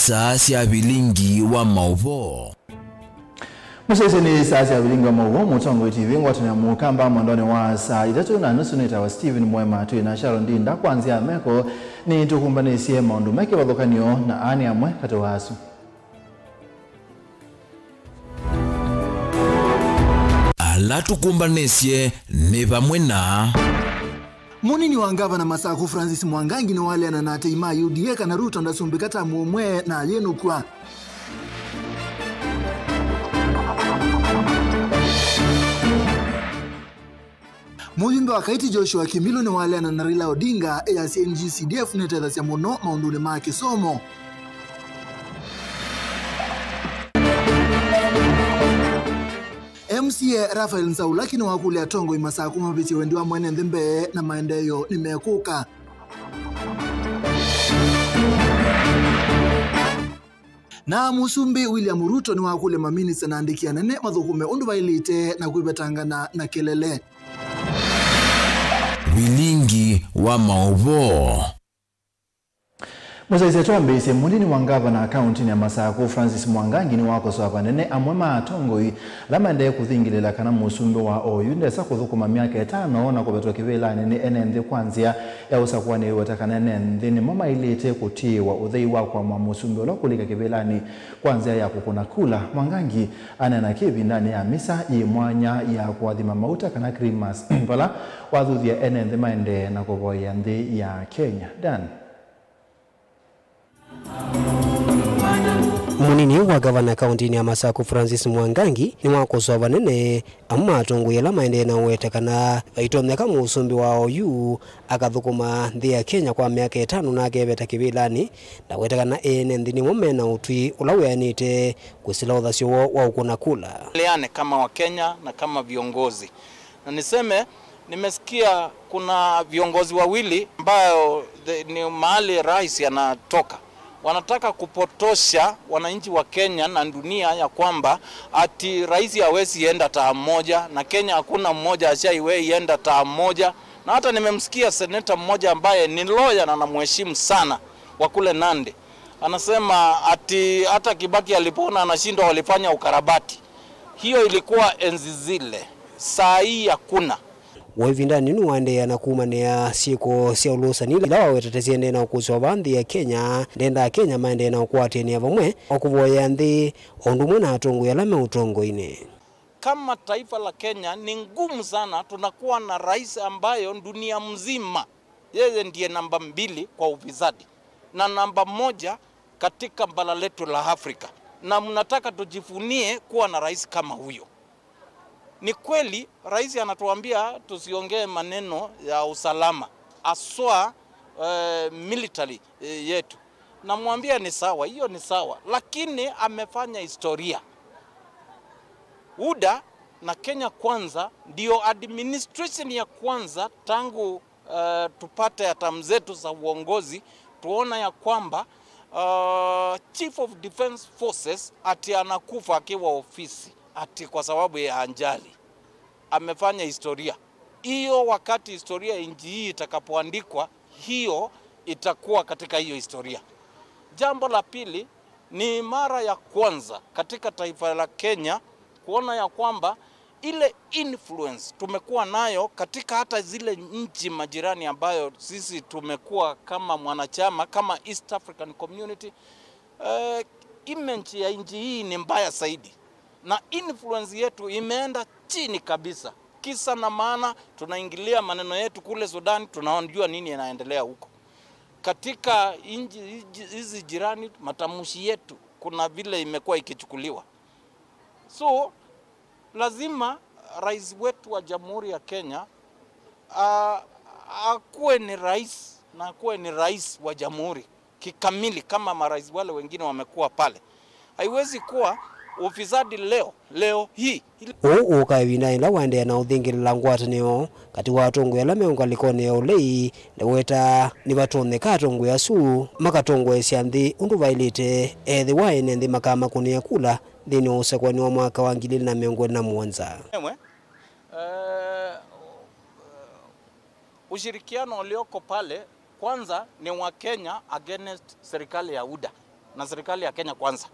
Sasa ya bilingi wa mauvo. Musese ni sasa ya bilingi wa mauvo Mutongo TV ngwatu na mukamba mondone wa saa itatu na nusu nita wa Steven Mwema tu na Sharon Dinda kwanzia meko ni tukumbanesie maundu meke wadhokanio na ani amwe katowasu. Ala tukumbanesie ni pamwe na Munini wa Gavana Masaku Francis Mwangangi ni wale ananate ima UDA kana Ruto ndasumbikata muomwe na yenu kwa Mujimbe wa Kaiti Joshua Kimilo ni wale ananarila Odinga ya CNG-CDF netedhasia muno maundule maki somo. MCA Rafael Nsaulaki ni wakule atongo imasaku mabiti wendiwa mwene ndhimbe na maendeyo ni mekuka. Na Musumbi William Ruto ni wakule maminisa na andikia nene madhukume undu bailite na kuibetangana na kelele. bilingi wa mauvo. Musaise tuambise mulini wa Gavana akaunti ya Masaku Francis Mwangangi ni wako swapa nene amwema atongoi lama ndeye kuthingilela kana musumbi wa oyu ndesa kuthukuma miaka 5 na kubetwa kivela nene enende kwanzia ya usakuwa ni watakana nene ni mama ilete kutiwa udhei wakwa mwa musumbi ola kulika kivelani kwanzia ya kukuna kula. Mwangangi anana kivi ndani ya misa mwanya ya kuadhima mauta kana Christmas pala wadhuthia enende maende na kuvoya ndi ya Kenya. Dan Munini wa Gavana kaunti ya Masaku Francis Mwangangi ni wakosoa nene amma atongo yala maende na wetekana itomeka musumbi wa OU akathukuma ndi ya Kenya kwa miaka 5 na akebeta kibilani na wetekana ene ndini momena utwi ulaweanite kusila uthasyo wa ukuna kula leane kama wa Kenya na kama viongozi. Na niseme nimesikia kuna viongozi wawili ambao ni mahali rais anatoka wanataka kupotosha wananchi wa Kenya na dunia ya kwamba ati rais hawezi enda taa moja na Kenya hakuna mmoja ashaiwe enda taa moja. Na hata nimemsikia seneta mmoja ambaye ni lawyer na namheshimu sana wa kule Nandi anasema ati hata Kibaki alipona anashindwa walifanya ukarabati. Hiyo ilikuwa enzi zile, saa hii hakuna. Wavinda ninu wande ya nakuma nea siko siya ulusa nila ilawa wetatesi ende na ukuso bandi ya Kenya ndenda Kenya maende na ukuwate ni avamwe wakuvoya ndi ondumwe na atongo ya lame utongo ine. Kama taifa la Kenya ni ngumu sana tunakuwa na rais ambayo dunia mzima yeye ndiye namba 2 kwa ufisadi na namba 1 katika bara letu la Afrika, na mnataka tujifunie kuwa na rais kama huyo. Ni kweli rais anatuambia tusiongee maneno ya usalama aswa military yetu. Namwambia ni sawa, hiyo ni sawa, lakini amefanya historia. UDA na Kenya Kwanza ndio administration ya kwanza tangu tupate hatamu zetu za uongozi tuona ya kwamba Chief of Defense Forces ati anakufa akiwa ofisi ati kwa sababu ya anjali. Amefanya historia. Hiyo wakati historia nchi hii itakapoandikwa, hiyo itakuwa katika hiyo historia. Jambo la pili ni mara ya kwanza katika taifa la Kenya kuona ya kwamba ile influence tumekuwa nayo katika hata zile nchi majirani ambayo sisi tumekuwa kama mwanachama kama East African Community, image ya nchi hii ni mbaya zaidi. Na influence yetu imeenda chini kabisa. Kisa na maana tunaingilia maneno yetu kule Sudan, tunaonjua nini yanaendelea huko. Katika nchi hizi jirani matamushi yetu kuna vile imekuwa ikichukuliwa. So lazima rais wetu wa Jamhuri ya Kenya akuwe ni rais na akuwe ni rais wa jamhuri kikamili kama marais wale wengine wamekuwa pale. Haiwezi kuwa ufisadi leo hii. Ukawina ila wande na uthingirila ngwatanio kati wa atongo ya lame ungalikone ya ulei leweta ni batone katongo ya su makatongo ya sianthi undu vailite ethi waene nthi makama kunia kula dhini usekwani wa mwaka wa 2017. Ushirikiano ulioko pale kwanza ni wa Kenya against serikali ya UDA. na serikali ya Kenya Kwanza.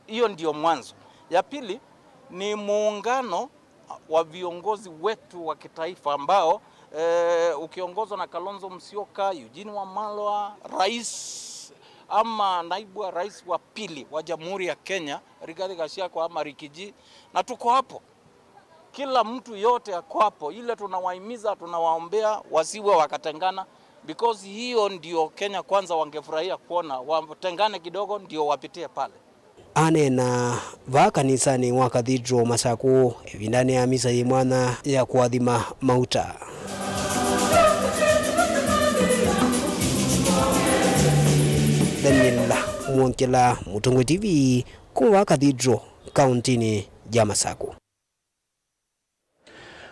Hiyo ndio mwanzo. Ya pili ni muungano wa viongozi wetu wa kitaifa ambao ukiongozwa na Kalonzo Musyoka, Eugene Wamalwa, rais ama naibu wa rais wa pili wa Jamhuri ya Kenya, Rigathi Gachagua ama Rikiji, na tuko hapo. Kila mtu yote yako hapo. Ile tunawahimiza, tunawaombea wasiwe wakatengana, because hiyo ndio Kenya Kwanza wangefurahia kuona, watengane kidogo ndio wapitie pale. Anena va kanisani wa Cathedral Masaku evindani ya misa yimwana ya kuadhima mauta. Daniel Mwonkela, Mutungu TV, kuwa Cathedral, kauntini ya Masaku.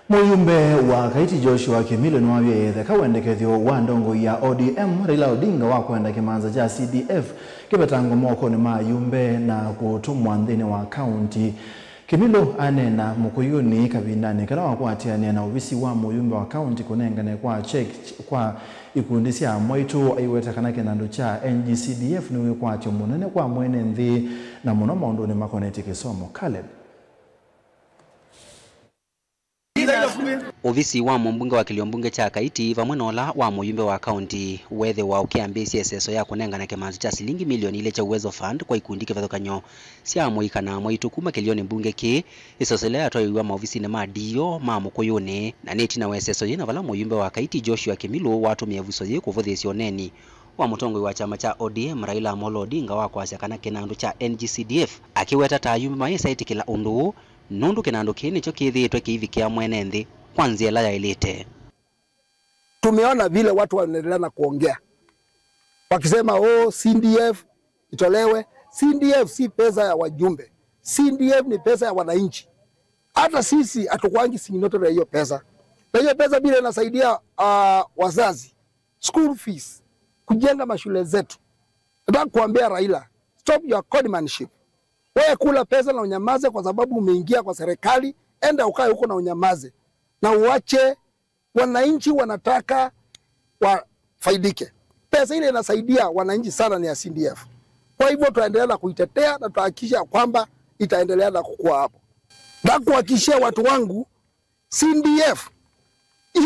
Muyumbe wa Kaiti Joshua Kimilo nwabye kawendekethyo wa ndongo ya ODM Raila Odinga wa kwenda kimanza cha CDF kibetango moko ni mayumbe na kutumwa nthini wa county. Kimilo anena mukuyuni kabindani kana wakwatiania na ubisi wa muyumbe wa county kunengane kwa check kwa ikundi cia moito aiwetakana kinandu cha NGCDF niwe kwatyo munene kwa mwene nthi na muno maundu ni makoneti kisomo. Caleb Ovisi wa mbunge wa kiliombunge cha Kaiti vamwenola wa muyumbe wa county wethe wa ukiambisi eseso ya kunengana kimanzi cha shilingi milioni ile cha uwezo fund kwa ikundi kivethukanyo cia muikana moitu kuma kilioni mbunge ki isosele atoiwa maofisi ne madio ma mukuyuni na neti na weseso yina vala muyumbe wa Kaiti Joshua Kimilo watumia vuso ye kuvuthesio neni wa mutongwe wa chama cha ODM Raila Amolo Odinga wa kwasya kana kinandu cha NGCDF akiweta tayumbe maisa itikila undu nundu kinandu kini cho kithitwe kiivikia mwene nthi kwanzia la yailite. Tumeona vile watu wanaendelea na kuongea wakisema CDF itolewe. CDF si pesa ya wajumbe, CDF ni pesa ya wananchi. Hata sisi hatukwangi signatory ya hiyo pesa, na hiyo pesa bila inasaidia wazazi school fees, kujenga mashule zetu. Nataka kuambia Raila, stop your conmanship. Wewe kula pesa na unyamaze kwa sababu umeingia kwa serikali, enda ukae huko na unyamaze. Na uache wananchi wanataka wafaidike. Pesa ile inasaidia wananchi sana ni ya CDF. Kwa hivyo tuendelea na kuitetea na tuhakikisha kwamba itaendelea na kukua hapo. Na kuhakikishia watu wangu CDF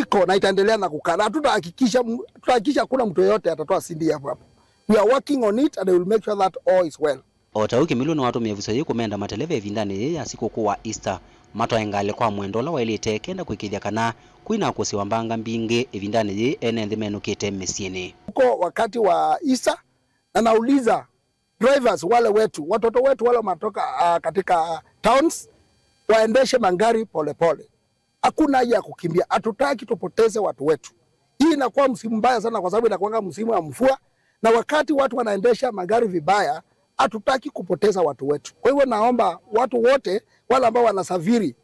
iko na itaendelea na kukaa. Na tutahakikisha kuna mtu yote atatoa CDF hapo. We are working on it and I will make sure that all is well. Otauki Kimilo na watu mievuso ye kumenda mateleve vindani ya siku kuwa Easter. Mato engale kwa mwendola wa ilite kenda kuikithia kana kuina kusiwa mbanga mbingi evindani ye ene nthimenu kite mesieni. Uko wakati wa Easter na nauliza drivers wale wetu, watoto wetu wale matoka katika towns waendeshe magari pole pole. Hakuna haja ya kukimbia. Hatutaki tupoteze watu wetu. Hii inakuwa msimu mbaya sana kwa sababu inakuwa msimu wa mvua, na wakati watu wanaendesha magari vibaya hatutaki kupoteza watu wetu. Kwa hivyo naomba watu wote wale ambao wanasafiri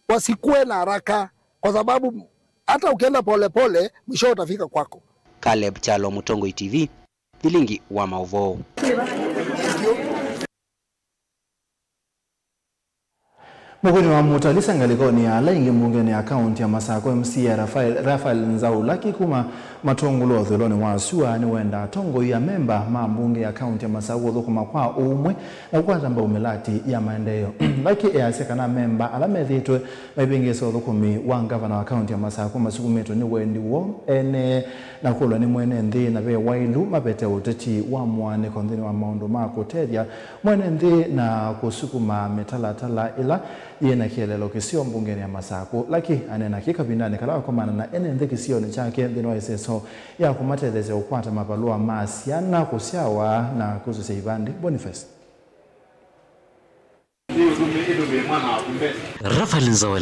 wasikue na haraka kwa sababu hata ukienda pole pole mwisho utafika kwako. Caleb Chalo, Mutongo TV, Vilingi wa Mauvoo. Muguni wa mutalisa ngalikoni ya laingi mbungeni ya kaunti ya Masako MCA Rafael Nzaula kikuma matongulo thuloni wa sua ni wenda tongo ya memba mbunge ya kaunti ya Masako thukuma kwa umwe na kwanza mba umelati ya maendeleo. Laki easekana memba alamethitwe maibingeso thukumi wa gavana wa kaunti ya Masako masukumeto ni wendi wo ene na kulwa ni mwene nthi na be wailu mapete uteti wa mwane konthini wa maundu ma kuteria mwene nthi na kusukuma metalatala ila yena kielelo kisio mbungeni ya Masako laki anena kikabindani kala komana na ene nthi kisio ni chake ndino iseso ya kumateteze ukwata mapalua masiana kusiawa na kuzuse ibandi Boniface. Rafael Nzawa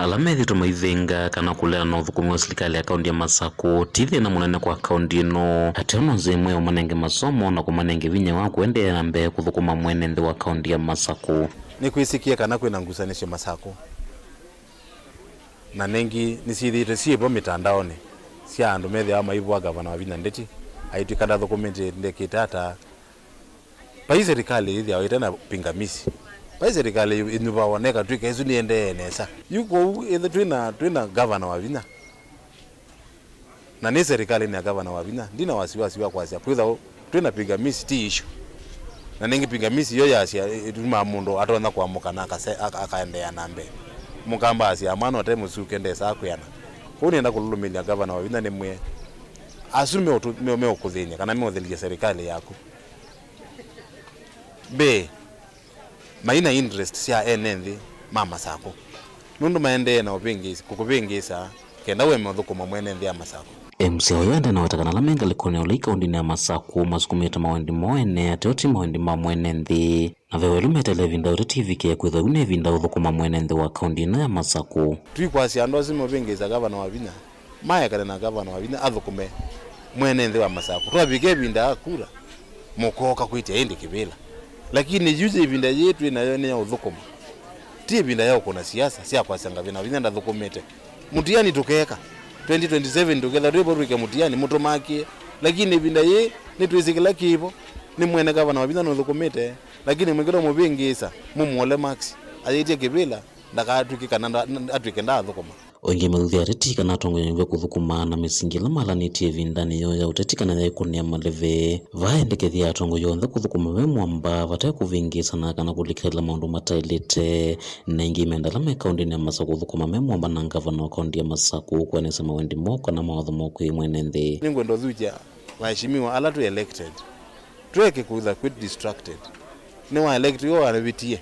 alamethitwe maithinga kana kulea na uthukumi wa serikali ya kaunti ya Masako tithi na munene kwa kaunti ino atema nzimwe umanenge masomo na kumanenge vinya wa kuendelea na mbele kuthukuma mwene nthi wa kaunti ya Masako. Ni kuisikia kana kwina ngusanisho Masako na nengi nisithite sibo mitandaoni cia andu methe ama ibwa gavana wa Vinya Ndeti aitikada dokumenti ndekita hata pai serikali ithi awitana pingamizi pai serikali inubaoneka twika izu niende nesa yuko ithe twina gavana wa Vinya na ni serikali ni gavana wa Vinya ndina wasiwasi wa kwasya kwitha twina pingamizi ti issue na ningi pingamizi hiyo yasia ituma mundu atona kwamuka na akaendea na mbele mukamba asia amano ate musukende sakwena kuni enda kululumilia gavana wa Wavinya ni mwe asume utumeo kuthinya kana meothelia serikali yako be maina interest sia enenthi mama sako nundu maende na upingisa kukupingisa kenda we mthukuma mwene nthi ya masako MC oyanda na watakana la menga likone olika undini ya Masaku masukumita mawendi moene ateoti mawendi ma mwene nthi na vewe lumeta levinda uretivike kwitha une vinda uthukuma mwene nthi wa kaundina ya Masaku tuikwasi ando asimo pingisa gavana wa Wavinya maya kare na gavana wa Wavinya athukume mwene nthi wa Masaku twabike vinda akura mukoka kwitia indi kibila lakini yuze vinda yetu inayo ni ya uthukuma ti vinda yao kuna siasa sia kwasanga vina Wavinya ndathukumite mutiani tukeka 2027 tuketha rwike mutiani mutumaki lakini vinda ye ni twisikila kivo ni mwene gavana wa Wavinya nuthukumite lakini mwikiro mubingisa mumuole max ayitie kibila ndakatwiki kana atwike ndathukuma onge muthuthi aretika na atongo nyumbe kuthukuma na misingila malanitie vindani yo ya utetika na yaikunia maleve vaendekethia atongo yonthe kuthukuma we mwamba vatae kuvingisa na kana kulikhaila maundu matailite na ingi imendala mekaundini ya Masaku kuthukuma me mwamba na gavana wa kaundi ya Masaku kwanesa mawendi moko na mawatho moko imwene nthi ningwendo thuja waheshimiwa ala tu elected tweke kutha quit distracted ni wa elected yo anavitie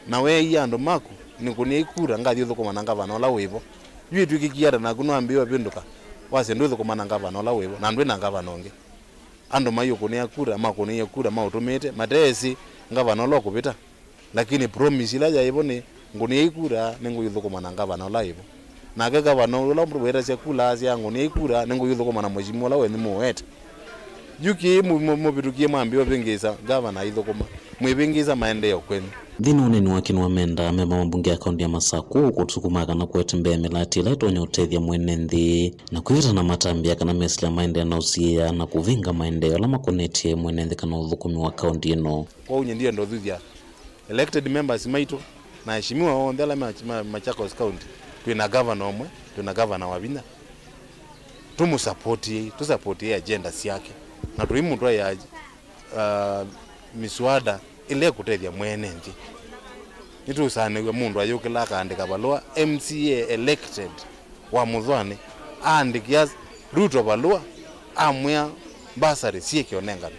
na we yando maku nikunia ikura ngathi uthukuma na gavana ola wivo yui twikikiara na kuno ambiwa pinduka wase ndu thukuma na gavana ola wivo na ndwe na gavana onge ando mayo kunia kura makunia kura mautumite matesi gavana ola kupita lakini promise ila yaivo ni ngunia ikura ningu uthukuma na gavana ola wivo na ke gavana ola mruwera sia kula sia ngunia ikura ningu uthukuma na mheshimiwa ola weni muwete yuki mubitukie mwambiwa pingisa gavana ithukuma mwipingisa maendeleo kwenu thina uneni wake ni wamenda memba mabunge ya kaundi ya Masaku kutusukuma kana kwetembea milati ila itonya utethia mwene nthi na kwita na matambia kana mesila maendeleo na usia na kuvinga maendeleo la makonetie mwene nthi kana uthukumi wa kaundi ino kwa unye ndio ndo thuthia elected members maito na heshimiwa onthe ala Machakos County twina gavana omwe twina gavana wa Wavinya tusupport agenda siake na tuimutwa ya miswada ile kutethia mwene nthi nitusaniwe mundu ayukila akaandika balua MCA elected wa Muthwani aandikia Ruto balua amwia basari sieke onengana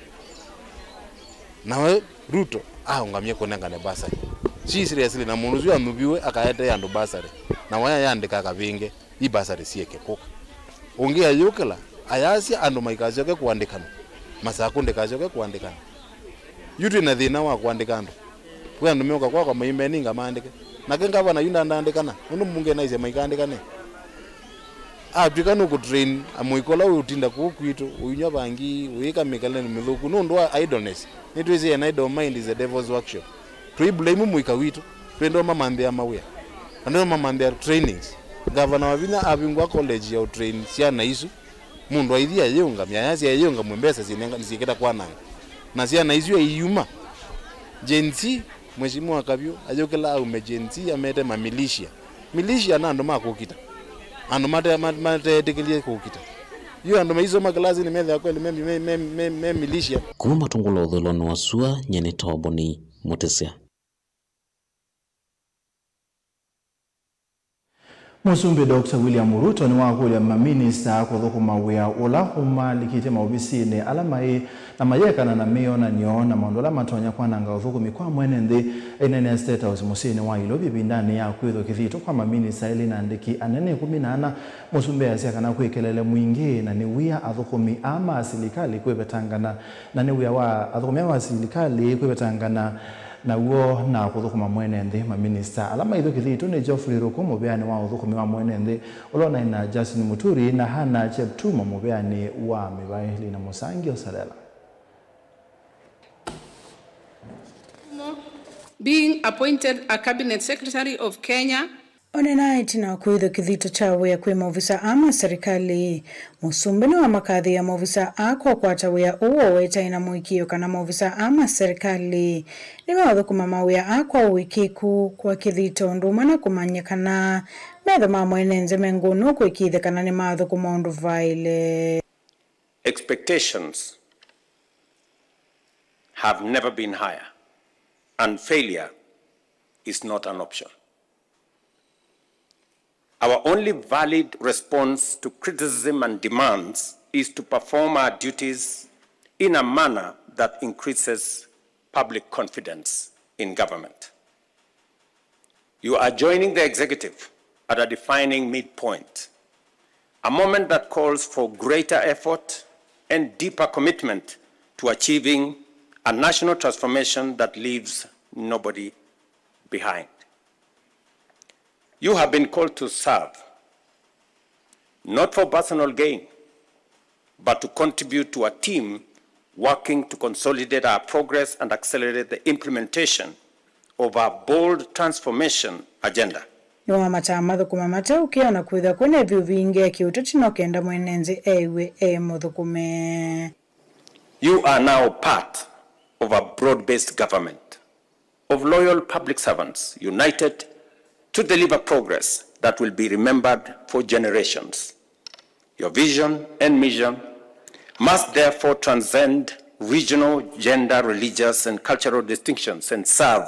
nawe Ruto aungamie kunengane basari si seriously na mundu zwa nubiwe akaete yandu basari na waya yandika kavinge i basari sieke kuka ungia yukila ayasi andu maikazoke kuandikana Masaku ndikazoke kuandikana yutu na thina wa kuandika andu we andu mioka kwa maimeni nga maandike na kenga bana yunda ndandikana undu munge na ize maikandikane atwikana ku train amuikola utinda ku kwitu unywa bangi uika mikaleni mithuku nundu wa idleness nitwize an idle mind is a devil's workshop twi blame muika witu twendo mamambia mawia ando mamambia trainings gavana wa Wavinya abingwa college ya train sia na isu mundu aithia yunga myayasi yunga mwembesa sinenga nisiketa kwa nanga na sia na isu iyuma jenzi mheshimiwa Kabyo ayokela au mejenzi amete militia na ando makukita ando mate tekelie kukita yo ando maizo maklasi ni metha kweli me militia kuma matungula utholoni wasua nyene toboni Mutesia Musumbi Dr. William Ruto ni wakulia maminista kuthukuma wia ula umalikite maobisini alamai na mayekana na mio na niona maondola matonya kwa nanga uthukumi kwa mwene nthi inene State House musini wa Ilobi bindani ya kwitho kithito kwa maminista ili na andiki anene 14 Musumbi asia kana kwikelele mwingi na ni wia athukumi ama asilikali kwebetangana na ni wia wa athukumi ama asilikali kwebetangana na uo na kuthukuma mwene nthi maminista alama itho kithito ni Geoffrey Ruku mubeani wa uthukumi wa mwene nthi ulona ina Justin Muturi na Hana Cheptuma mubeani wa Mibaili na Musangi Osalela. Being appointed a cabinet secretary of Kenya Onenaiti na kwitho kithito chawe ya kwe maofisa ama serikali musumbeni wa makadhi ya maofisa ako kwa chawe ya uo weta ina muikio kana maofisa ama serikali ni mawathukuma mawe ya ako wikiku kwa kithito nduma na kumanyekana metho mamwene nze mengunu kwikithe kana ni mawathukuma undu vaile expectations have never been higher, and failure is not an option. Our only valid response to criticism and demands is to perform our duties in a manner that increases public confidence in government. You are joining the executive at a defining midpoint, a moment that calls for greater effort and deeper commitment to achieving a national transformation that leaves nobody behind. You have been called to serve, not for personal gain, but to contribute to a team working to consolidate our progress and accelerate the implementation of our bold transformation agenda. Niwa matama thukuma mata ukiona kwitha kwene vyu vingi kiuteti no kenda mwenenzi ewe muthukume. You are now part of a broad-based government of loyal public servants united to deliver progress that will be remembered for generations. Your vision and mission must therefore transcend regional, gender, religious, and cultural distinctions and serve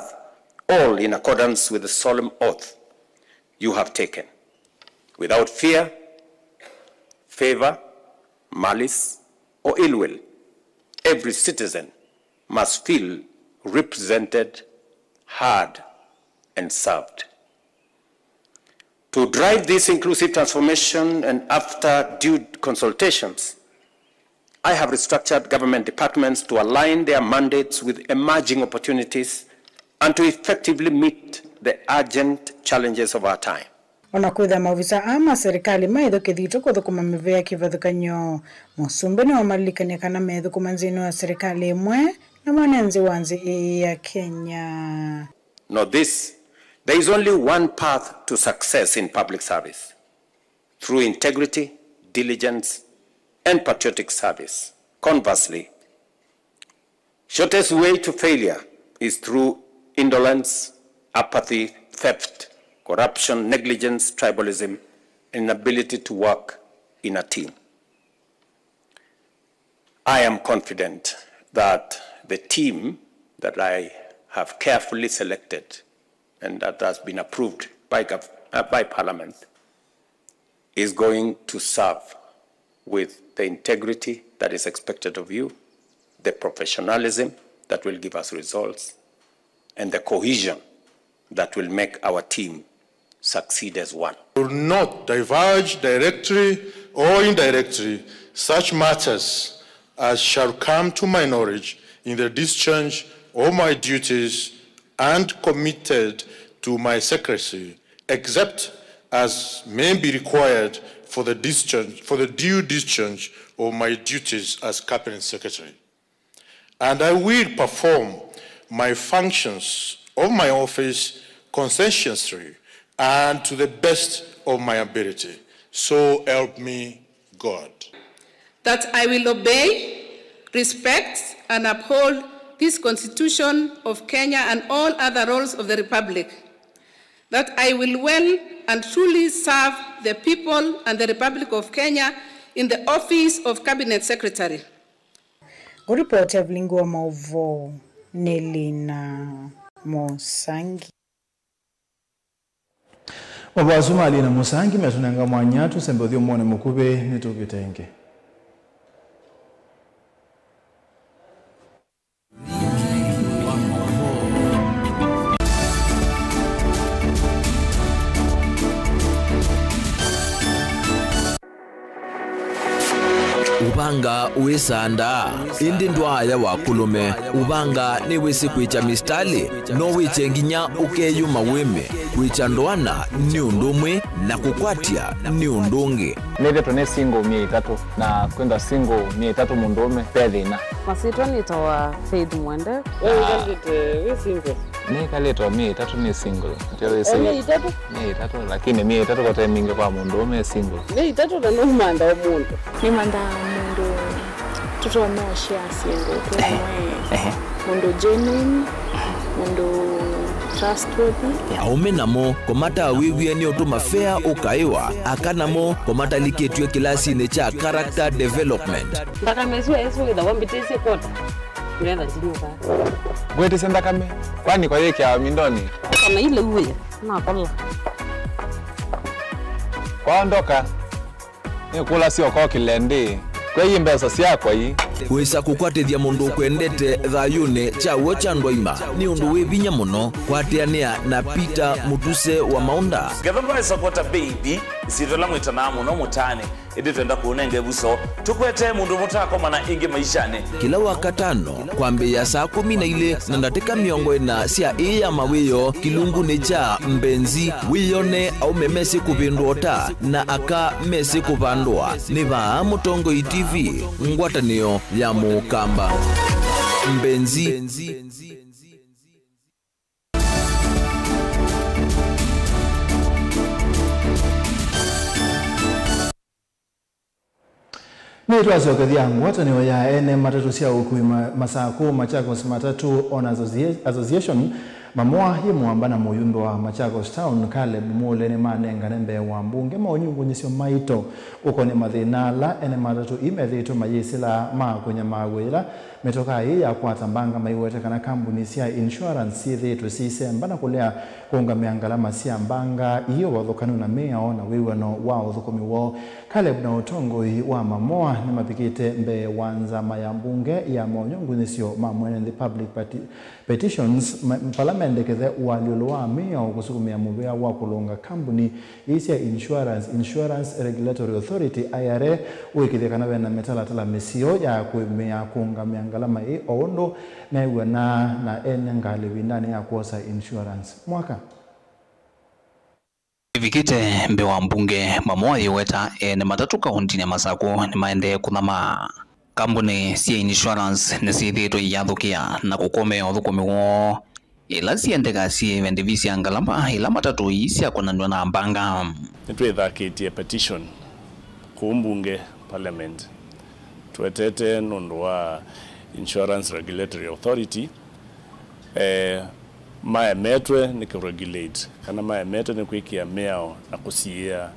all in accordance with the solemn oath you have taken. Without fear, favor, malice, or ill will, every citizen must feel represented, heard, and served. To drive this inclusive transformation and after due consultations, I have restructured government departments to align their mandates with emerging opportunities and to effectively meet the urgent challenges of our time. Ona kwitha maofisa ama serikali maitho kithito kuthukuma mivea kivathukanyo musumbe ni wamalikania kana methukuma nzino ya serikali imwe na mwanenzi wanzi ya Kenya. There is only one path to success in public service: through integrity, diligence, and patriotic service. Conversely, shortest way to failure is through indolence, apathy, theft, corruption, negligence, tribalism, and inability to work in a team. I am confident that the team that I have carefully selected and that has been approved by Parliament is going to serve with the integrity that is expected of you, the professionalism that will give us results, and the cohesion that will make our team succeed as one. Will not diverge directly or indirectly such matters as shall come to my knowledge in the discharge of my duties and committed to my secrecy, except as may be required for the due discharge of my duties as Cabinet Secretary. And I will perform my functions of my office conscientiously and to the best of my ability. So help me God. That I will obey, respect, and uphold this Constitution of Kenya and all other laws of the Republic. That I will well and truly serve the people and the Republic of Kenya in the office of Cabinet Secretary. Report of Lingua Mauvo, Nelina Mosangi. Wabazumali na Musangi metunanga mwanyatu sembothio mwone mukube nitukitenge. Ubanga uisanda indi ndwaya wakulume ubanga ni wisi kuicha mistali no wichenginya ukeyuma wime kuicha ndoana ni undumwe na kukwatia ni undungi neve tone single 3 na kwenda single 3 mundume pedina masitwa nitawa Faith Mwende wewe we single ni kaleto 3 ni single ndio isi 3 lakini 3 kwa timing kwa mundume single 3 na numanda omuntu ni manda mundu tutonosha single kwa mundu genuine mundu trustworthy aume namo komata wiwie ni otuma fair ukaiwa akanamo komata liketwe kilasi ne cha character development mpaka mezu ezo ida wambitese kota Kulenda njinyuka. Gwete senda kame. Kwani kwa yeke ya mindoni? Kama ile uwe. Na kola. Kwaondoka. Ni kula sio kwa kilende. Kwa hii mbesa siakwa hii. Wisa kukwatithia mundu kwendete thayune chawo cha ndwaima ni undu wi vinya muno kwateania na Peter Mutuse wa Maunda. Gavana supporta baby sitola mwitana muno mutane indi twenda kuonenge buso tukwete mundu mutako mana ingi maishane kila wakatano kwambia saa 12 na ndateka miongo ina cia iya mawiyo kilunguni cha Mbenzi wiyone au memesi kupindota na aka mesi kupandwa ni ba Mutongo TV ngwatanio ya Mukamba Mbenzi. Ni twazokethia ngwatanio ya ene matatu cia ukui Masaku Machakos Matatu Owners Association mamwa yimwamba na muyumbe wa Machakos Town Caleb Mule ni manenga nembe wa mbunge maunyungunyisio maito uko ni mathinala ene matatu imethito mayisila makunya magwira metoka hii ya kwatambanga maiwete kana kambuni cia insurance ithitu sisemba na kulea kuungamia ngalama cia mbanga iyo wathukanu na meo na wiwano wa uthukumi wo Caleb na utongoi wa mamoa ni mapikite mbe wanza maya mbunge ya maunyungunyisio mamwene the public petitions parliament kethe waliolwa meo kusukumia mubea wa kulonga kambuni isia insurance regulatory authority IRA wikithia kana wena metala misio ya kuimea kuungamia ngalama hii ondo na iwe na ene ngali windani ya kuosa insurance mwaka vikite mbe wa mbunge mamoa yoweta ene matatu kaunti ya Masaku ni maende kunama kambuni cia insurance ni sithito yathukia na kukome uthukumi wo ila ciendeka cie vendivisia ngalama ila matatu cia kunanwa na mbanga nitwithakitie petition ku mbunge parliament twetete nundu wa insurance regulatory authority maemetwe ni kuregulate kana maemetwe ni kwikia meao na kusia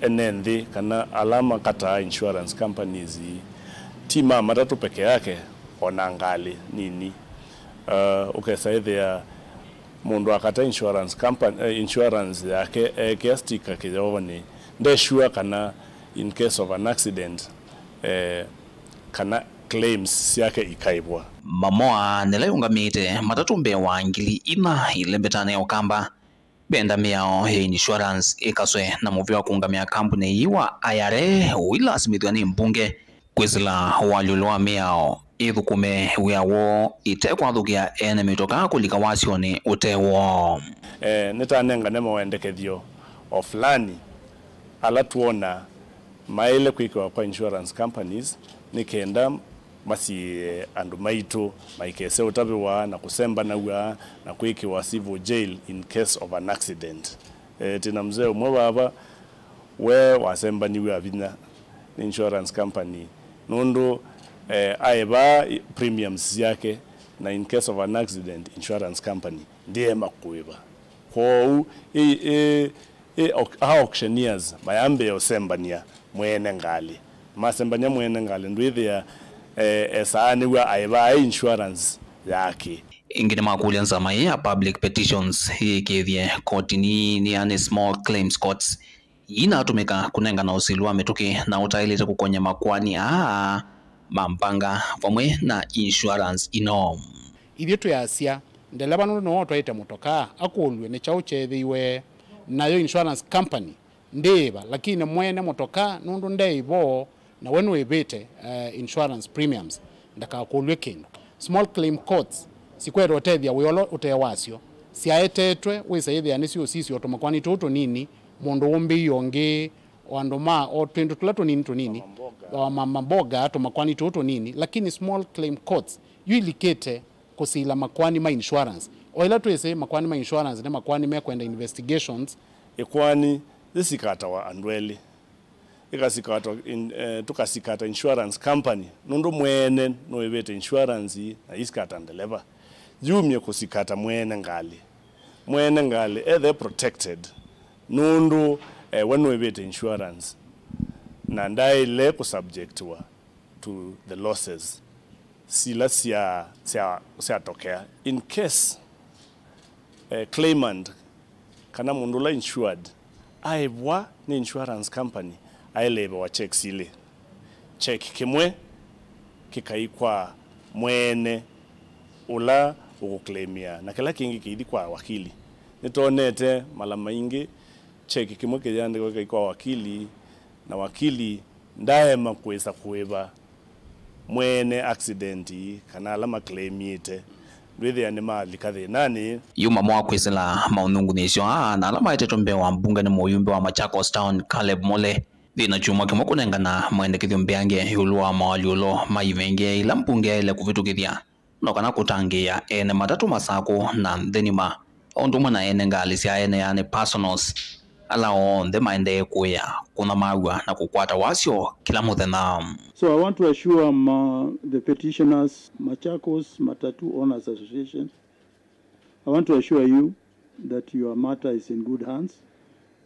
enenthi kana alama kata insurance companies tima matatu peke yake ona ngali nini ukesaithia mundu akata insurance company insurance yake kiastika kijovani ndeshua kana in case of an accident kana claims yake ikaibwa mamoa neleungamite matatu mbe wa ngili ina ilembetana ya ukamba benda miao ya insurance ikaswe na muvio kuungamia kampuni yiwa IRA wila asimithwa ni mbunge kwizila waliulwa miao ithukume wiawo itekwa thukia ene mitoka kulika wasioni utewo nitanenga nema wendekethio oflani ala tuona maile kwikwa kwa insurance companies nikenda masi andu maitu maikese utabiwa na kusemba na kwikiwa civil jail in case of an accident tina mzee umwe baba we wasemba niwe avina insurance company nundu aiba premiums yake na in case of an accident insurance company ndiye makuiba kwa auctioneers mayambe osembania mwene ngali masembania mwene ngali ndwithia esani wa aiba insurance yake ingine makulia nzama ya public petitions hii kithie kotini ni ani small claims courts inatumika kunenga na usilwa metuki na utailete kukonya makwani mampanga pamwe na insurance ino ithio tuyasia ndeleba no twaite mutoka akulwe ne chao chethiwe nayo insurance company ndeba lakini mwene mutoka nundu ndeibo na wenu webete insurance premiums ndakakulwe kindu small claim courts sikwero tethia wiolo utewasio siaetetwe wisaithia nisio sisi otomakwani tutu nini mundu umbi yonge wandoma o twendo tulato nini mamboga tomakwani tutu nini lakini small claim courts yuilikete kusila makwani ma insurance oila twese makwani ma insurance na makwani me kwenda investigations ikwani zisikata wa andweli ikasikata tukasikata insurance company nundu mwene noibete insurance na isikata ndeleva jumye kusikata mwene ngali they protected nundu when noibete insurance na ndaile ku subject to the losses sila siatokea in case claimant kana mundu la insured aibwa ni insurance company ailebe wa check sile check kimwe kikaikwa mwene ula ukuclaimia na kila kingi kiidi kwa wakili nitonete mala maingi check kimwe kijande kikaikwa wakili na wakili ndaema kuweza kuweba mwene accidenti kana alama claim yete ndwithe ane mali kathe nani yuma mwa kwisela maunungunisho na alama itetombe wa mbunge ni muyumbe wa Machakos Town Caleb Mole dina chuma kimo kunengana mwendekithio mbeange yulwa mawaliulo maivenge ila mpunge ile kuvitukithia no kana kutangia ene matatu masako na thenima onduma na ene ngalisia ene yani personals ala onde maende kuya kuna magwa na kukwata wasio kila muthenya. So I want to assure the petitioners, Machakos Matatu Owners Association, I want to assure you that your matter is in good hands.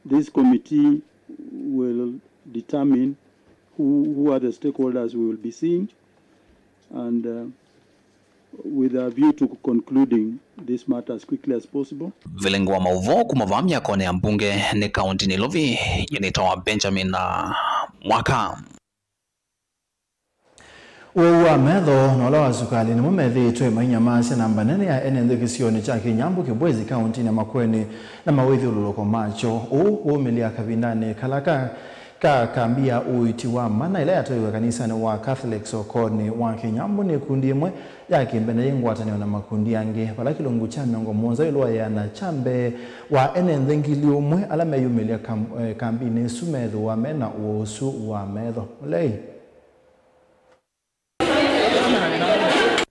This committee will determine who are the stakeholders we will be seeing, and with a view to concluding this matter as quickly as possible. Vilengwa mauvo kumavamia kone ya mbunge ni kaunti Nilovi yanitoa Benjamin na Mwaka. Uwa medho nola wa sukali ni mumethi itwe mainyamasi na mbanene ya ene kisioni cha Kinyambu Kibwezi kaunti na Makueni na mawithi ululoko macho umilia kabindane kalaka kambia uiti wa mana ila yatoiwe kanisa ni wa Catholic sokoni wa Kinyambu ni kundi imwe ya kimbene yengwataniwa na makundi yange pala kilungu cha miongo monza ilwa ya na chambe wa ene ndengili umwe alame yumilia kambini sumedhu wa mena uosu wa medho ulei.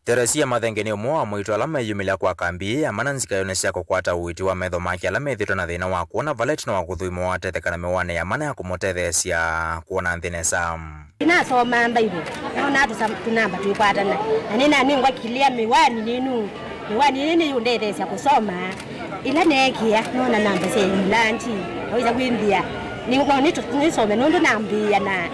Teresia mathengeni umwa mwito alama yumila kwa kambi amana nzika yonesha kukwata uiti wa medho maki alama ithito na thina wa kuona valet na wakuthuimo wa tethekana mewane ya mana ya kumotethesia kuona nthinesa inasoma mbaibu naona hatu tunamba tuipatana na nina ningwa kilia miwani nini yundethesia kusoma ila nekia naona namba se mlanti aweza kuimbia nisome nundu nambia na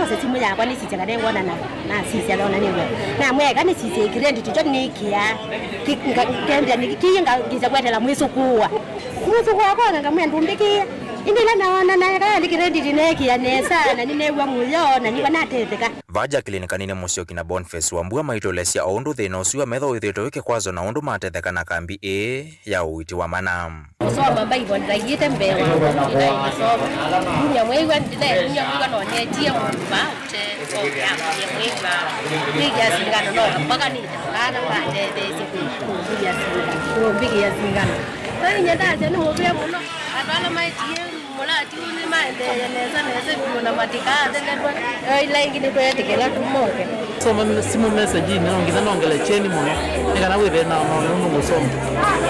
se simu yakwa nisije kadengo na sisi alona niwe na mweka nisije credit jo nikia kenda nikinga ngiza kwetela mwiso kuwa kona ngamwe ndumbikia indila naona na kali credit nekia nesa na ninewa muyona niba natetheka vaja klinika nine musio kina Boniface wambua maitolesia oundu thina usiwa metho ithito wike kwazo na undu matetheka na kambi ya uiti wa mana soma Bible ndaigite mbewa ila soma nya mwewa ndile nya mwewa no netia mba te so ya mwewa biga singano no mpaka ni kana pande siku biga singano biga singano ai nyadaje no bya muno adala maitie mulati uni maende neza kuna matikade netwa ila ingine kwetekela tumoke soma simu message ni ongeza nongele cheni muno nikana webe na no musoma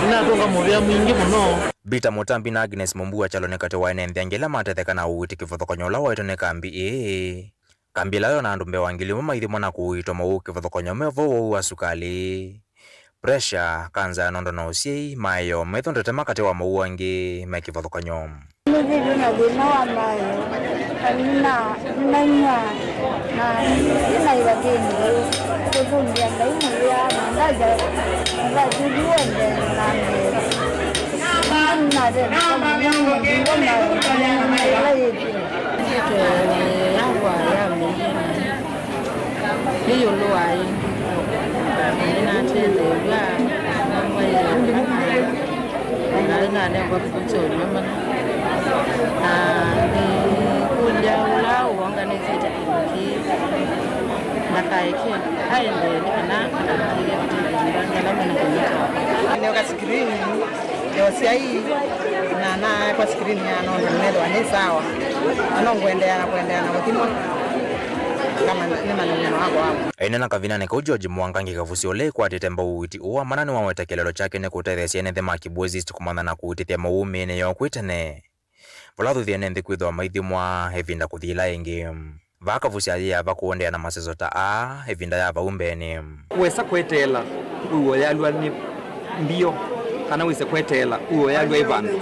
ina tonga mubya mwingi muno. Bita Mutambi na Agnes Mumbua chalonekate waine nthengela matetheka na uiti kivothokonyola waitone kambi kambi layo na andumbe wangili maithi mwana kuito mau kivothokonyo mevo wa sukali pressure kanza nondo na usiei mayo methondete makate wa mau wangi mekivothokonyo Ndio na wina wa mayo na ila geni kuzumbia ndaimu ya ndaja ndajuende Yosiai na kwa skrini ya nondo mmedo ni sawa anongwendea na mutimo kama ni maneno hapo ene na kavina ne ko George Mwangangi kavusi ole kwa tetemba uiti uwa manani wa wetekelelo chake ne kutethesia ne thema Kibwezi tukumana na kuitithia maume ne yo kwitene volathu thiene nthi kwithwa maithi mwa hevinda kuthila ingi vakavusi ya vakuondea na masezo ta hevinda ya vaumbeni wesa kwetela uwo yalwa ni mbio kana wise kwetela uwo yalwa ivandu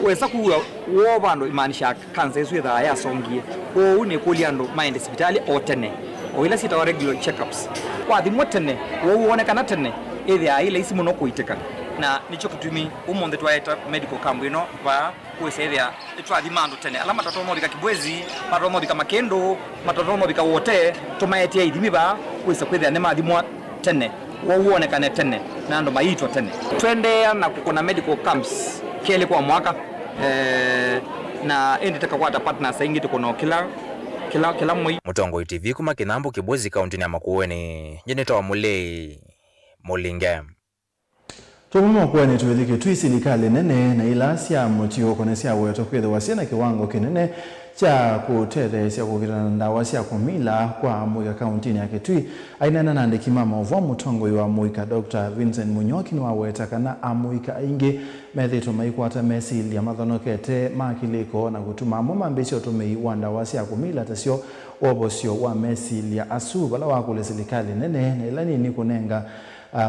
wesa kuwa wo vandu imanisha kansa yesu ya songie o une kuliando maende hospitali otene o ila sita regular checkups kwa thimwo tene wo wonekana tene ithia ile isi muno kuiteka na nicho kitumi umonde twaeta medical camp ino va kuisethia twathimando tene alama tatomothika kibwezi matomothika makendo matomothika wote tumaetia ithimi va kuisa kwithia ne mathimwa tene wo wonekane tene na ndo maitwa tene twende na kuna medical camps kile kwa mwaka na endeteka kwata partners aingi tukono kila mwezi. Mutongo TV kuma Kinambo Kibwezi kaunti ya Makueni jeneta wa Mulei Molinge Tumu kuweni tuwelike tui serikali nene na ilasia mutio konesia weto kwethe wasiana kiwango kinene cha kutethesia kukitana ndawa cia kumila kwa Muika kaunti ya Kitui ainana na ndikimama ova mutongo wa Muika Dr. Vincent Munyoki ni waweta kana amuika aingi methito maikwata mesili ya mathonokete makiliko na kutuma mama mbesio tumei wa ndawa cia kumila tasio obosio wa mesili ya asu bala wakule serikali nene na ilani ni kunenga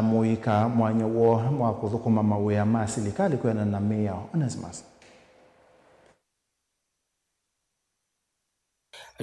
Muika mwanya wo mwakuthukuma mawea ma serikali kwena na meya Onesimus.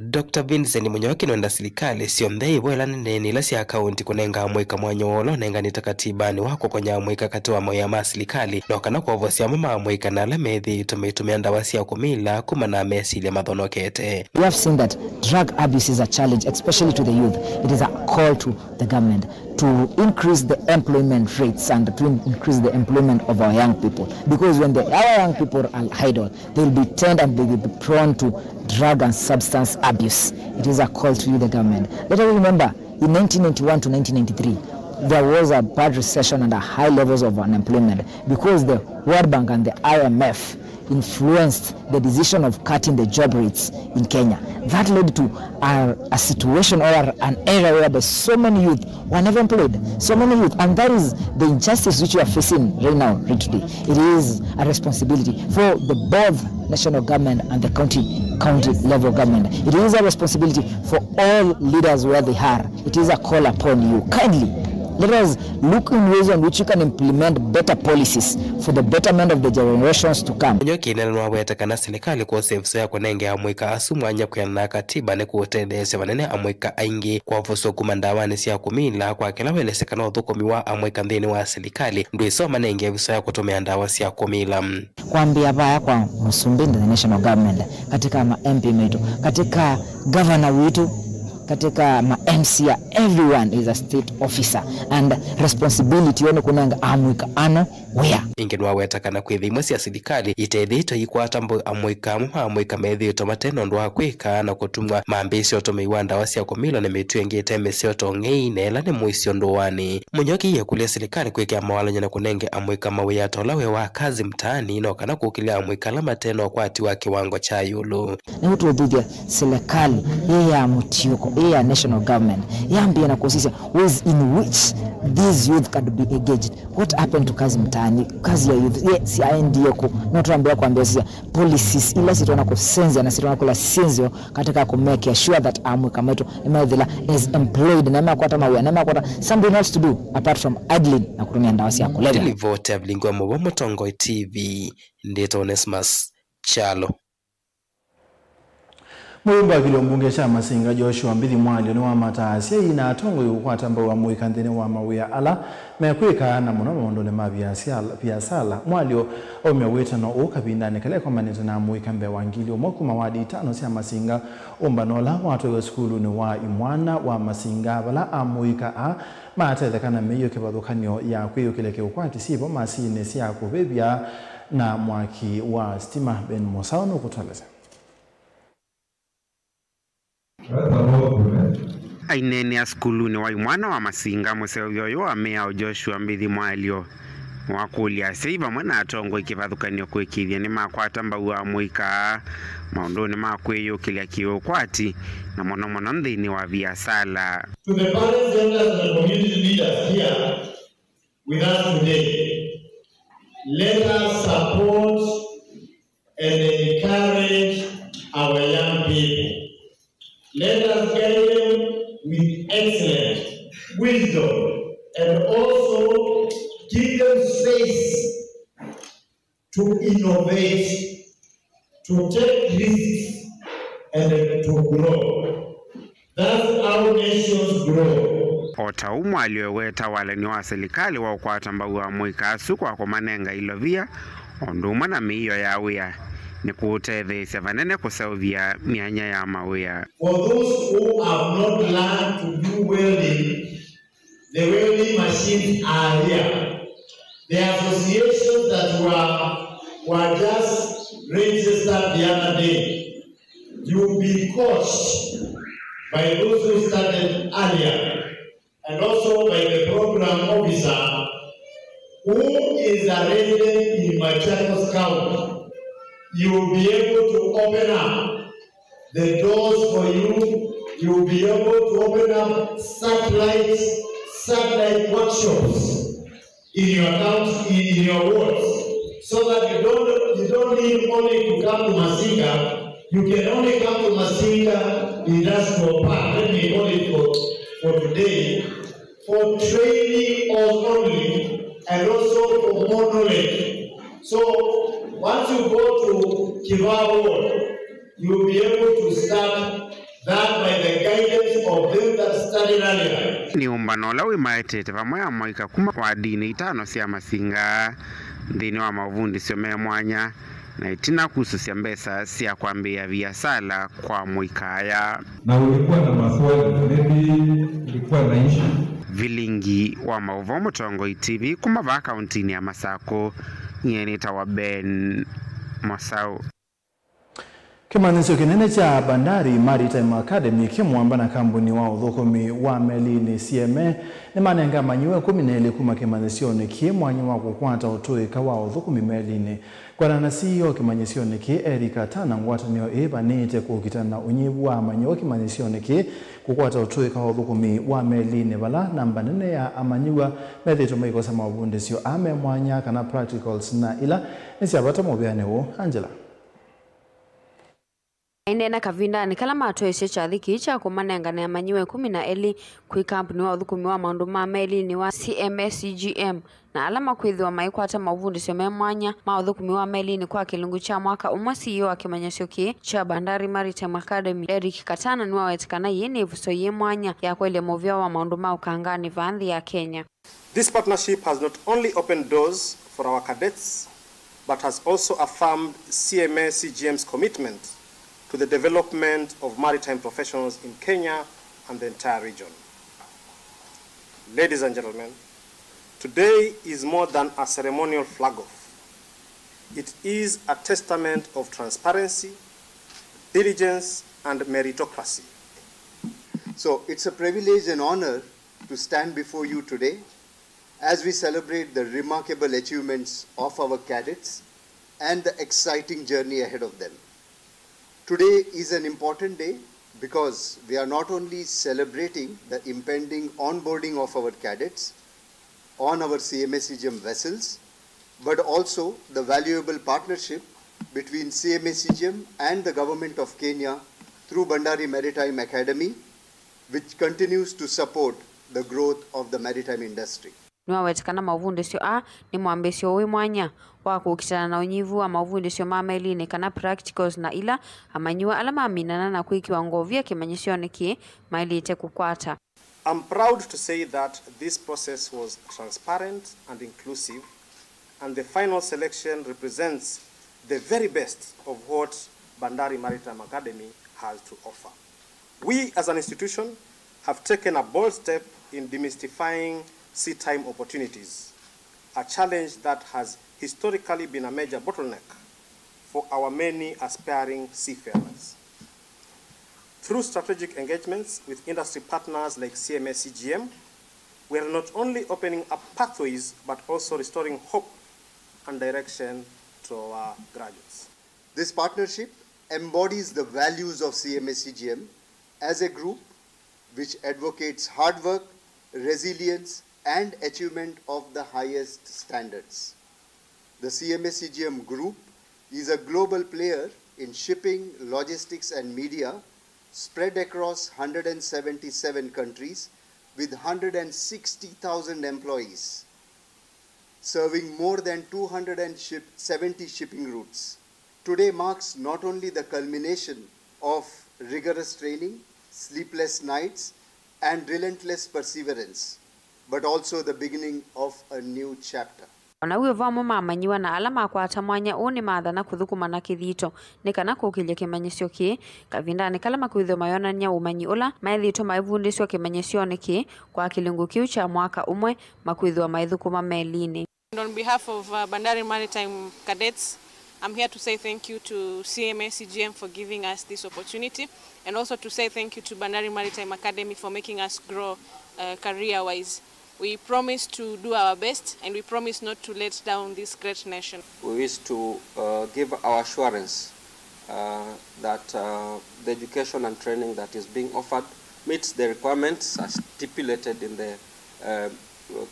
Dr. Vincent Munyoki nwenda serikali sionthei boela nene ila cia akaunti kunenga Muika mwanya wolo nenga ni takatibani wako konya Muika katiwa mawea ma serikali no kana kwa vosia mama Muika na lemethi tumetumia ndawa cia kumila kuma na mesili ya mathonokete. We have seen that drug abuse is a challenge, especially to the youth. It is a call to the government to increase the employment rates and to increase the employment of our young people. Because when our young people are idle, they will be turned and they will be prone to drug and substance abuse. It is a call to you, the government. Let us remember, in 1991 to 1993, there was a bad recession and a high levels of unemployment because the World Bank and the IMF influenced the decision of cutting the job rates in Kenya. That led to a situation or an era where so many youth were never employed. So many youth, and that is the injustice which we are facing right now, right today. It is a responsibility for the both national government and the county level government. It is a responsibility for all leaders where they are. It is a call upon you. Kindly, let us look in ways in which you can implement better policies for the betterment of the generations to come. Munyoki nalwa weta kana serikali kwa sefso ya kunenge Amuika asu mwanya kuyana katiba ne kuotendese vanene Amuika aingi kwa voso kumandawani cia kumila kwa kila welesekana uthukumiwa Amuika nthini wa serikali ndu isoma nenge viso ya kutumia ndawa cia kumila. Kwambia baya kwa Musumbini the national government, katika ma MP metu, katika governor wetu, katika ma MCA, everyone is a state officer and responsibility yone kunanga Amuika ano where ingenwa weta kana kwithimwe cia serikali itethito ikwata mbo Amuika methito mateno ndo akwika na kutumwa mambisi otomeiwa ndawa cia kumila na mitu engite mesio tongeine la ne muisio ndowani. Munyoki yakulia serikali kwekea mawalanya na kunenge Amuika mawea tolawe wa kazi mtaani no kana kukilia Amuika la mateno kwati wa kiwango cha yulu. Na hutu udhudia serikali ya mutioko ya national government yambia na kusisia ways in which these youth can be engaged. What happened to kazi mtaani, kazi ya youth si aendie ko notuambia kwambia sisia policies ila sitona kusenza na sitona kula senzio katika ku make sure that Amuika meto imathila is employed na makwata mawe na makwata something else to do apart from idling na kutumia ndawa cia kulevya. Delivote Ablingo Mobo Mutongo TV ndito Onesimus Chalo. Mwimba kilo mbunge cha Masinga Joshua Mbili Mwalio ni wa mataasia ina atongo yukwata mba wa Muika nthini wa mawia ala mekwika na muno mondole mavya sala Mwalio omya weta no ukabindani kale kwa manita na Muika mbe wangili umoku mawadi itano cia Masinga umbanola watu wa skulu ni wa imwana wa Masinga bala Amuika a maatethekana meyo kibadhukanyo ya kwiyo kileke ukwati sipo masine cia kubebya na mwaki wa stima Ben Mosao no kutoleza. Ainene ya skulu ni waimwana wa Masinga museo yoyo wa mea Joshua Mbili Mwalio wakulia seiba mwana atongo ikivadhukanio kwekithia ni makwata mbau wa Muika maundoni makweyo kilia kiukwati na mono nthini wa biasala. To the parents, elders and the community leaders here with us today, let us support and encourage our young people. Let us guide them with excellent wisdom and also give them space to innovate, to take risks, and to grow. That's our nation. nations grow. Otaumwa alioweta waleni wa serikali wa ukwata mbau wa mwikasu kwa kumanenga ilovia onduma na miyo ya wia ni kuutethesya vanene kusauvia mianya ya mawia. For those who have not learned to do welding, the welding machines are here. The associations that were just registered the other day, you'll be coached by those who started earlier and also by the program officer who is a resident in Machakos County. You will be able to open up the doors for you. You will be able to open up satellite workshops in your county, in your wards, so that you don't need only to come to Masinga. You can only come to Masinga Industrial Park. Let me call it for today, for training only, and also for more knowledge. So once you go to Kiva Ward, you will be able to start that by the guidance of them that studied earlier. Ni umbano la wimaetete pamwe amoika kuma kwa dini itano sia Masinga ndini wa mavundi siomea mwanya na itina kususia mbesa sia kuambia biasala kwa mwikaya. Na ulikuwa na maswali, maybe ulikuwa na issue. Vilingi wa mauvomo tongo ITV kumava kauntini ya Masako nyenita wa Ben Masau. Kimanisho kinene cha Bandari Maritime Academy kimwamba na kambuni wa uthukumi wa melini CMA ni manenga manyiwe 12 kuma kimanisho ni kimwanyi wa kukwata utuika wa uthukumi melini. Kwa na CEO kimanisho ni ki Erika Tana ngwatanio eba nite kukitana unyivu wa manyiwe kimanisho ni ki kukwata utuika wa uthukumi wa melini bala namba nene ya amanyiwa methito maikosa mabundisio ame mwanya kana practicals na ila nisi abata mobiane wo Angela. Inena kavinda ni kala matoeshe cha thiki cha kumanengana ya manyiwe 12 kui kampuni wa uthukumi wa maundu ma meli ni wa CMSCGM na alama kwithiwa maikwata mavundi sio mwanya ma uthukumi wa meli ni kwa kilungu cha mwaka umwe CEO akimanyesho ki cha Bandari Maritime Academy Eric Katana ni wawetikana yini vuso ye mwanya ya kwele movia wa maundu ma ukangani vandhi ya Kenya. This partnership has not only opened doors for our cadets but has also affirmed CMSCGM's commitment to the development of maritime professionals in Kenya and the entire region. Ladies and gentlemen, today is more than a ceremonial flag-off. It is a testament of transparency, diligence, and meritocracy. So it's a privilege and honor to stand before you today as we celebrate the remarkable achievements of our cadets and the exciting journey ahead of them. Today is an important day because we are not only celebrating the impending onboarding of our cadets on our CMSCGM vessels, but also the valuable partnership between CMSCGM and the government of Kenya through Bandari Maritime Academy, which continues to support the growth of the maritime industry. Niwawetikana mavundi sio ni mwambesio we mwanya wa kukitana na unyivu wa mavundi sio mameli ni kana practicals na ila amanyiwa alama aminana na kuikiwa ngovia kimanyisio niki maili ite kukwata. I'm proud to say that this process was transparent and inclusive, and the final selection represents the very best of what Bandari Maritime Academy has to offer. We as an institution have taken a bold step in demystifying sea time opportunities, a challenge that has historically been a major bottleneck for our many aspiring seafarers. Through strategic engagements with industry partners like CMSCGM, we are not only opening up pathways, but also restoring hope and direction to our graduates. This partnership embodies the values of CMSCGM as a group which advocates hard work, resilience, and achievement of the highest standards. The CMSCGM group is a global player in shipping, logistics, and media spread across 177 countries with 160,000 employees, serving more than 270 shipping routes. Today marks not only the culmination of rigorous training, sleepless nights, and relentless perseverance, but also the beginning of a new chapter. Ona uwe vamo mamanyiwa na alama kwa atamwanya uni maadhana kuthukuma na kithito nikana kukilya kimanyisyo ki kavindani kalama kuithio mayonania umanyi ula maithito maivundisyo kimanyisyo niki kwa kilungu kiu cha mwaka umwe makuithio maithukuma melini. On behalf of Bandari Maritime Cadets, I'm here to say thank you to CMA-CGM for giving us this opportunity, and also to say thank you to Bandari Maritime Academy for making us grow career-wise. We promise to do our best, and we promise not to let down this great nation. We wish to give our assurance that the education and training that is being offered meets the requirements as stipulated in the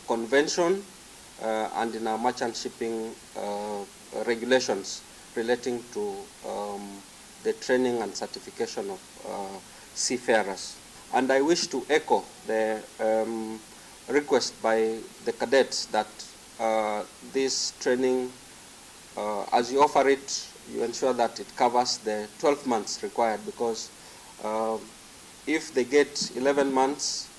convention and in our merchant shipping regulations relating to the training and certification of seafarers. And I wish to echo the request by the cadets that this training, as you offer it, you ensure that it covers the 12 months required, because if they get 11 months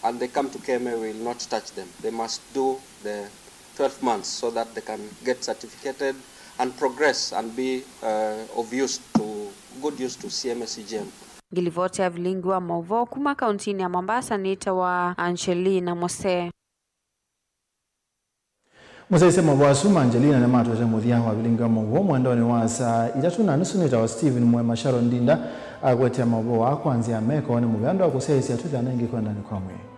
and they come to KMA, we will not touch them. They must do the 12 months so that they can get certificated and progress and be of use to good use to CMA-CGM. Gilivote Avilingwa Movo kuma kauntini ya Mombasa nita wa Angelina Mose. Musaise Mwasu Angelina na mato ya muthia wa Avilingwa Movo mwendoni wa saa 3:30 nita wa Steven Mwema Sharon Ndinda agwete Movo wa kwanzia meko ni mugando wa kusaisia tuthanengi kwenda ni kwa mwe.